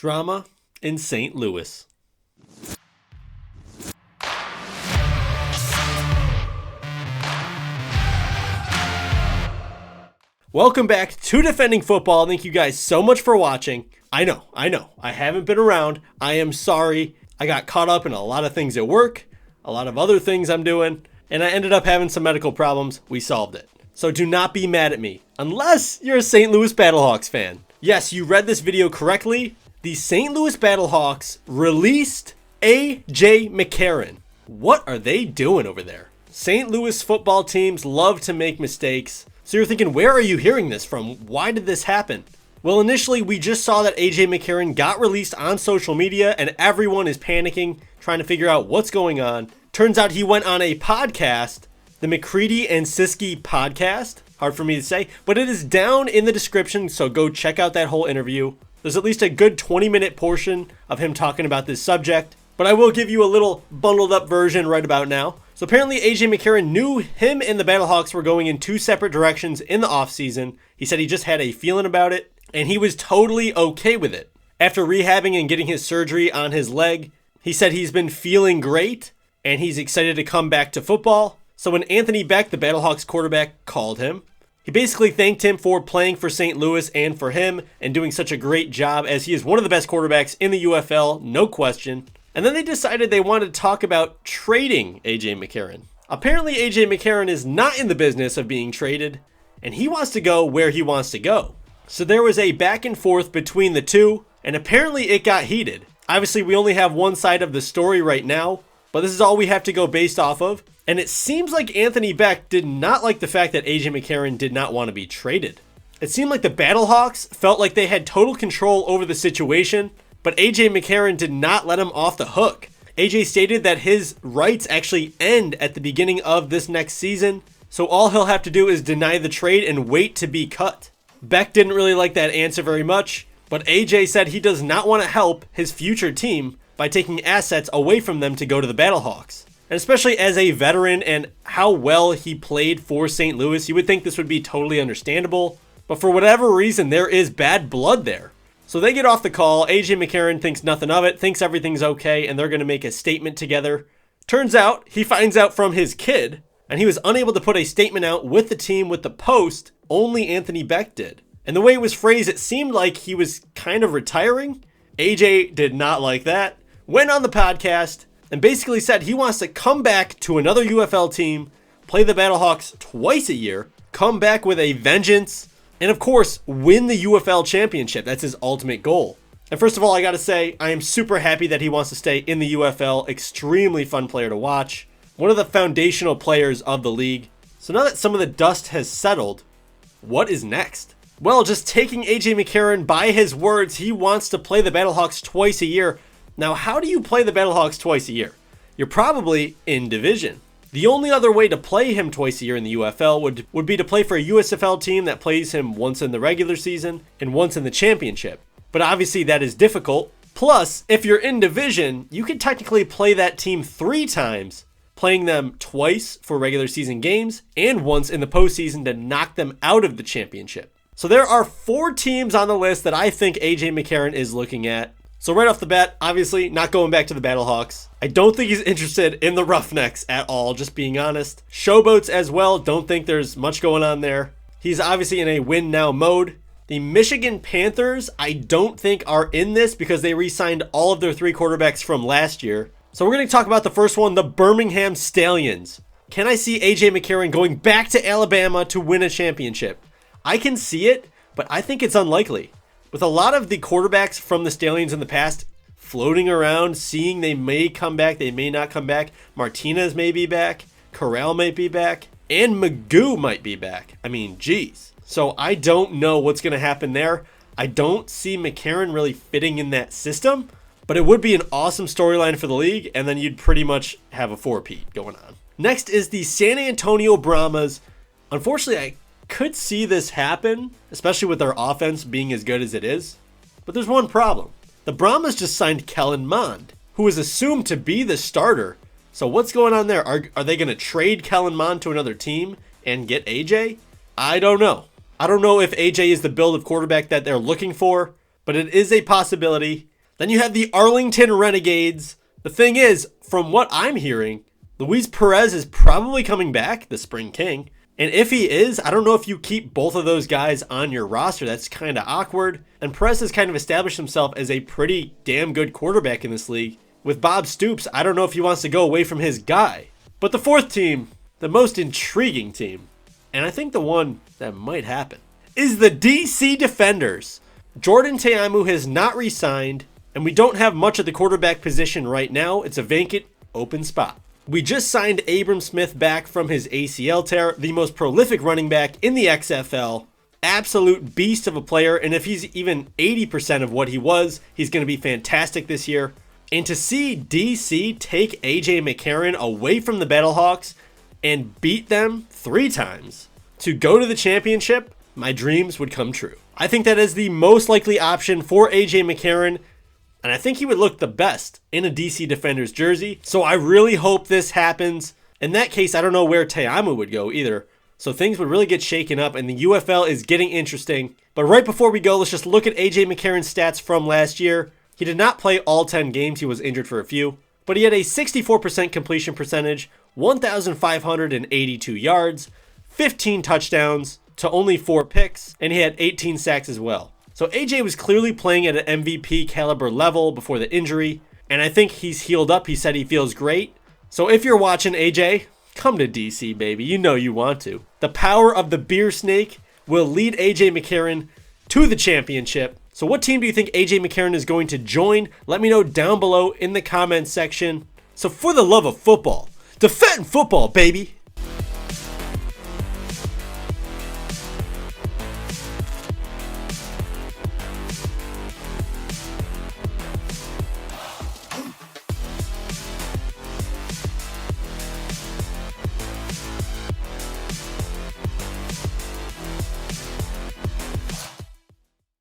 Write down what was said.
Drama in St. Louis. Welcome back to Defending Football. Thank you guys so much for watching. I know. I haven't been around. I am sorry. I got caught up in a lot of things at work, a lot of other things I'm doing, and I ended up having some medical problems. We solved it. So do not be mad at me, unless you're a St. Louis Battlehawks fan. Yes, you read this video correctly. The St. Louis Battlehawks released AJ Mccarron. What are they doing over there? St. Louis football teams love to make mistakes. So you're thinking, where are you hearing this from? Why did this happen? Well, initially, we just saw that AJ Mccarron got released on social media and everyone is panicking, trying to figure out what's going on. Turns out he went on a podcast, the McCready and Siskey podcast. Hard for me to say, but it is down in the description, so go check out that whole interview. There's at least a good 20-minute portion of him talking about this subject, but I will give you a little bundled up version right about now. So apparently AJ Mccarron knew him and the Battlehawks were going in two separate directions in the offseason. He said he just had a feeling about it, and he was totally okay with it. After rehabbing and getting his surgery on his leg, he said he's been feeling great, and he's excited to come back to football. So when Anthony Beck, the Battlehawks quarterback, called him, he basically thanked him for playing for St. Louis and for him and doing such a great job, as he is one of the best quarterbacks in the UFL, no question. And then they decided they wanted to talk about trading AJ Mccarron. Apparently AJ Mccarron is not in the business of being traded, and he wants to go where he wants to go. So there was a back and forth between the two, and apparently it got heated. Obviously we only have one side of the story right now, but this is all we have to go based off of. And it seems like Anthony Beck did not like the fact that AJ Mccarron did not want to be traded. It seemed like the Battlehawks felt like they had total control over the situation, but AJ Mccarron did not let him off the hook. AJ stated that his rights actually end at the beginning of this next season, so all he'll have to do is deny the trade and wait to be cut. Beck didn't really like that answer very much, but AJ said he does not want to help his future team by taking assets away from them to go to the Battlehawks. And especially as a veteran and how well he played for St. Louis, you would think this would be totally understandable, but for whatever reason, there is bad blood there. So they get off the call, AJ Mccarron thinks nothing of it, thinks everything's okay, and they're going to make a statement together. Turns out, he finds out from his kid, and he was unable to put a statement out with the team with the post, only Anthony Beck did. And the way it was phrased, it seemed like he was kind of retiring. AJ did not like that, went on the podcast, and basically said he wants to come back to another UFL team, play the Battlehawks twice a year, come back with a vengeance, and of course, win the UFL championship. That's his ultimate goal. And first of all, I gotta say, I am super happy that he wants to stay in the UFL. Extremely fun player to watch. One of the foundational players of the league. So now that some of the dust has settled, what is next? Well, just taking AJ Mccarron by his words, he wants to play the Battlehawks twice a year. Now, how do you play the Battlehawks twice a year? You're probably in division. The only other way to play him twice a year in the UFL would be to play for a USFL team that plays him once in the regular season and once in the championship. But obviously that is difficult. Plus, if you're in division, you can technically play that team 3 times, playing them twice for regular season games and once in the postseason to knock them out of the championship. So there are 4 teams on the list that I think AJ Mccarron is looking at. So right off the bat, obviously not going back to the Battlehawks. I don't think he's interested in the Roughnecks at all, just being honest. Showboats as well, don't think there's much going on there. He's obviously in a win now mode. The Michigan Panthers, I don't think are in this because they re-signed all of their 3 quarterbacks from last year. So we're going to talk about the first one, the Birmingham Stallions. Can I see AJ Mccarron going back to Alabama to win a championship? I can see it, but I think it's unlikely. With a lot of the quarterbacks from the Stallions in the past floating around, seeing they may come back, they may not come back. Martinez may be back, Corral might be back, and Magoo might be back. I mean, geez. So I don't know what's going to happen there. I don't see Mccarron really fitting in that system, but it would be an awesome storyline for the league, and then you'd pretty much have a 4-peat going on. Next is the San Antonio Brahmas. Unfortunately, I could see this happen, especially with their offense being as good as it is. But there's one problem. The Brahmas just signed Kellen Mond, who is assumed to be the starter. So what's going on there? Are they going to trade Kellen Mond to another team and get AJ? I don't know. I don't know if AJ is the build of quarterback that they're looking for, but it is a possibility. Then you have the Arlington Renegades. The thing is, from what I'm hearing, Luis Perez is probably coming back, the Spring King. And if he is, I don't know if you keep both of those guys on your roster. That's kind of awkward. And Perez has kind of established himself as a pretty damn good quarterback in this league. With Bob Stoops, I don't know if he wants to go away from his guy. But the fourth team, the most intriguing team, and I think the one that might happen, is the DC Defenders. Jordan Ta'amu has not re-signed, and we don't have much at the quarterback position right now. It's a vacant, open spot. We just signed Abram Smith back from his ACL tear, the most prolific running back in the XFL. Absolute beast of a player, and if he's even 80% of what he was, he's going to be fantastic this year. And to see DC take AJ Mccarron away from the Battlehawks and beat them 3 times to go to the championship, my dreams would come true. I think that is the most likely option for AJ Mccarron, and I think he would look the best in a DC Defenders jersey. So I really hope this happens. In that case, I don't know where Ta'amu would go either. So things would really get shaken up, and the UFL is getting interesting. But right before we go, let's just look at AJ Mccarron's stats from last year. He did not play all 10 games. He was injured for a few. But he had a 64% completion percentage, 1,582 yards, 15 touchdowns to only 4 picks, and he had 18 sacks as well. So AJ was clearly playing at an MVP caliber level before the injury, and I think he's healed up. He said he feels great. So if you're watching, AJ, come to DC, baby. You know you want to. The power of the beer snake will lead AJ Mccarron to the championship. So what team do you think AJ Mccarron is going to join? Let me know down below in the comments section. So for the love of football, defend football, baby.